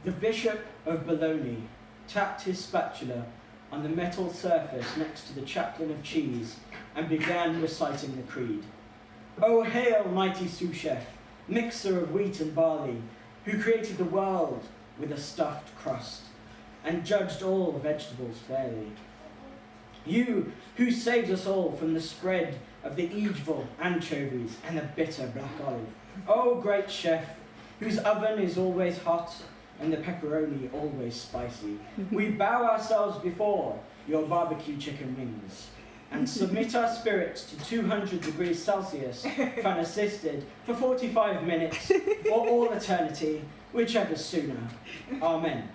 The Bishop of Bologna tapped his spatula on the metal surface next to the chaplain of cheese and began reciting the creed. "O hail, mighty sous chef, mixer of wheat and barley, who created the world with a stuffed crust and judged all vegetables fairly. You who saved us all from the spread of the evil anchovies and the bitter black olive. O great chef, whose oven is always hot and the pepperoni always spicy, we bow ourselves before your barbecue chicken wings and submit our spirits to 200 degrees Celsius, fan assisted, for 45 minutes or all eternity, whichever sooner. Amen."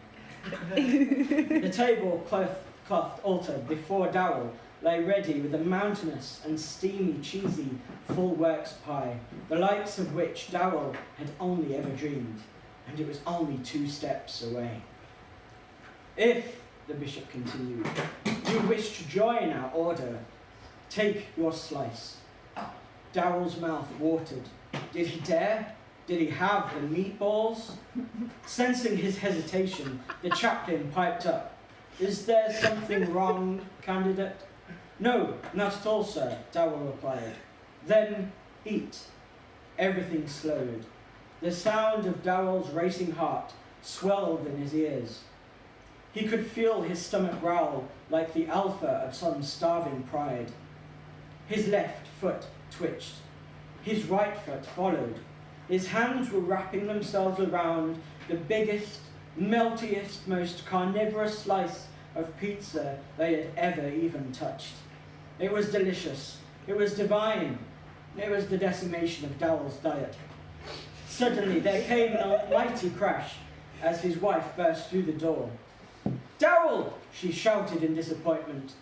The table cloth altered before Dowell lay ready with a mountainous and steamy, cheesy, full works pie, the likes of which Dowell had only ever dreamed, and it was only 2 steps away. "If," the bishop continued, "you wish to join our order, take your slice." Dowell's mouth watered. Did he dare? Did he have the meatballs? Sensing his hesitation, the chaplain piped up. "Is there something wrong, candidate?" "No, not at all, sir," Dowell replied. "Then eat." Everything slowed. The sound of Dowell's racing heart swelled in his ears. He could feel his stomach growl like the alpha of some starving pride. His left foot twitched. His right foot followed. His hands were wrapping themselves around the biggest, meltiest, most carnivorous slice of pizza they had ever even touched. It was delicious. It was divine. It was the decimation of Dowell's diet. Suddenly there came a mighty crash as his wife burst through the door. "Dowell!" she shouted in disappointment.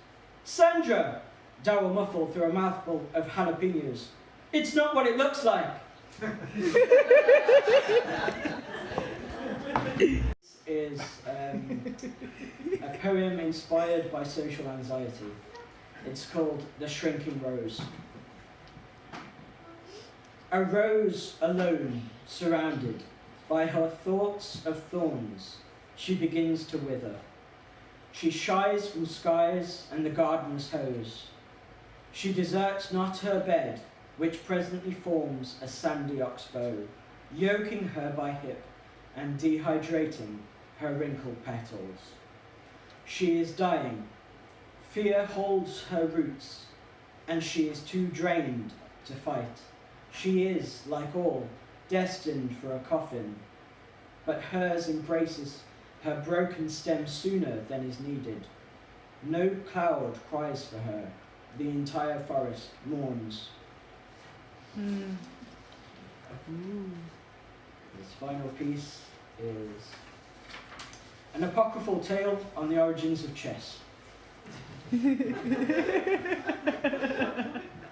"Sandra!" Dowell muffled through a mouthful of jalapenos. "It's not what it looks like." This is a poem inspired by social anxiety. It's called The Shrinking Rose. A rose alone, surrounded by her thoughts of thorns, she begins to wither. She shies from skies and the garden's hose. She deserts not her bed, which presently forms a sandy oxbow, yoking her by hip and dehydrating her wrinkled petals. She is dying. Fear holds her roots, and she is too drained to fight. She is, like all, destined for a coffin, but hers embraces her broken stem sooner than is needed. No cloud cries for her. The entire forest mourns. This final piece is an apocryphal tale on the origins of chess.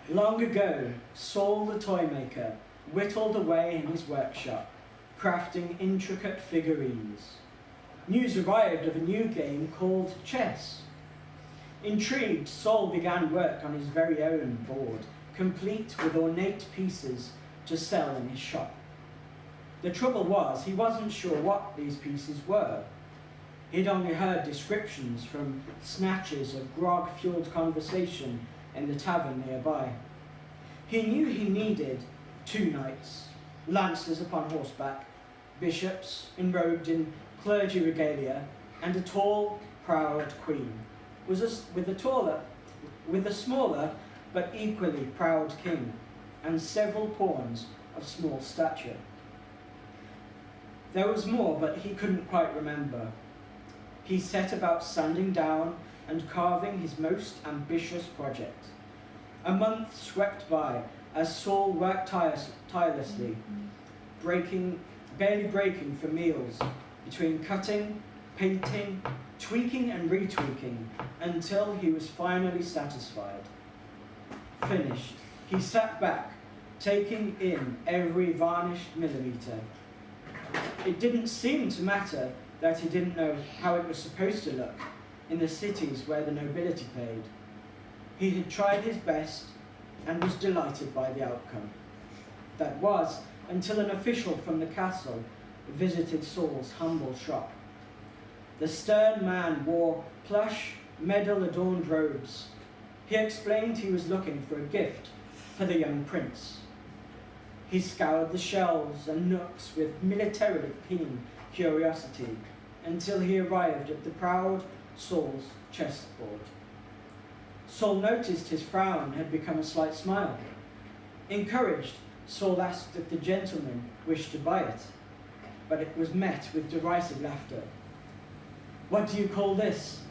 Long ago, Saul the toy maker whittled away in his workshop, crafting intricate figurines. News arrived of a new game called chess. Intrigued, Saul began work on his very own board, complete with ornate pieces to sell in his shop. The trouble was, he wasn't sure what these pieces were. He'd only heard descriptions from snatches of grog-fueled conversation in the tavern nearby. He knew he needed 2 knights, lancers upon horseback, bishops enrobed in clergy regalia, and a tall, proud queen, with a smaller but equally proud king, and several pawns of small stature. There was more, but he couldn't quite remember. He set about sanding down and carving his most ambitious project. A month swept by as Saul worked tirelessly, barely breaking for meals, between cutting, painting, tweaking and retweaking, until he was finally satisfied. Finished, he sat back, taking in every varnished millimetre. It didn't seem to matter that he didn't know how it was supposed to look in the cities where the nobility played. He had tried his best and was delighted by the outcome. That was until an official from the castle visited Saul's humble shop. The stern man wore plush, medal-adorned robes. He explained he was looking for a gift for the young prince. He scoured the shelves and nooks with militarily keen curiosity until he arrived at the proud Saul's chessboard. Saul noticed his frown had become a slight smile. Encouraged, Saul asked if the gentleman wished to buy it, but it was met with derisive laughter. "What do you call this?"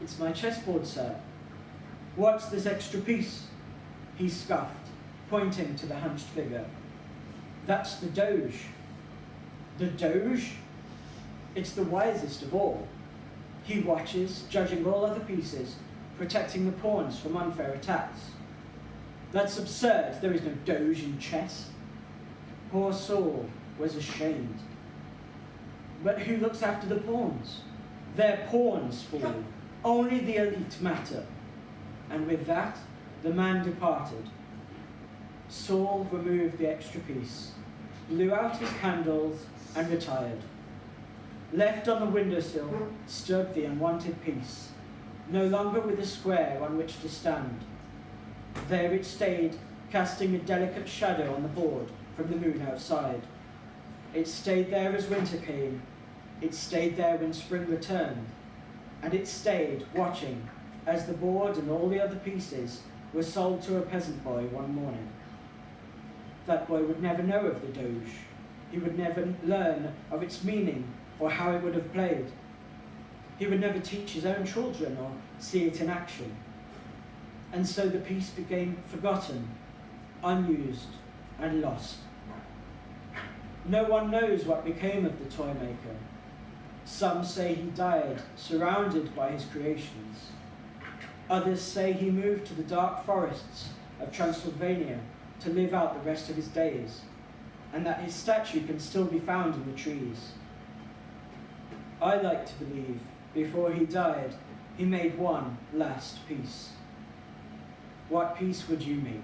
"It's my chessboard, sir." "What's this extra piece?" He scoffed, pointing to the hunched figure. "That's the Doge." "The Doge?" "It's the wisest of all. He watches, judging all other pieces, protecting the pawns from unfair attacks." "That's absurd. There is no Doge in chess." Poor Saul was ashamed. "But who looks after the pawns?" "They're pawns, fool. Only the elite matter." And with that, the man departed. Saul removed the extra piece, blew out his candles, and retired. Left on the windowsill stood the unwanted piece, no longer with a square on which to stand. There it stayed, casting a delicate shadow on the board from the moon outside. It stayed there as winter came. It stayed there when spring returned. And it stayed, watching, as the board and all the other pieces were sold to a peasant boy one morning. That boy would never know of the Doge. He would never learn of its meaning or how it would have played. He would never teach his own children or see it in action. And so the piece became forgotten, unused, and lost. No one knows what became of the toy maker. Some say he died surrounded by his creations. Others say he moved to the dark forests of Transylvania to live out the rest of his days, and that his statue can still be found in the trees. I like to believe, before he died, he made one last piece. What piece would you make?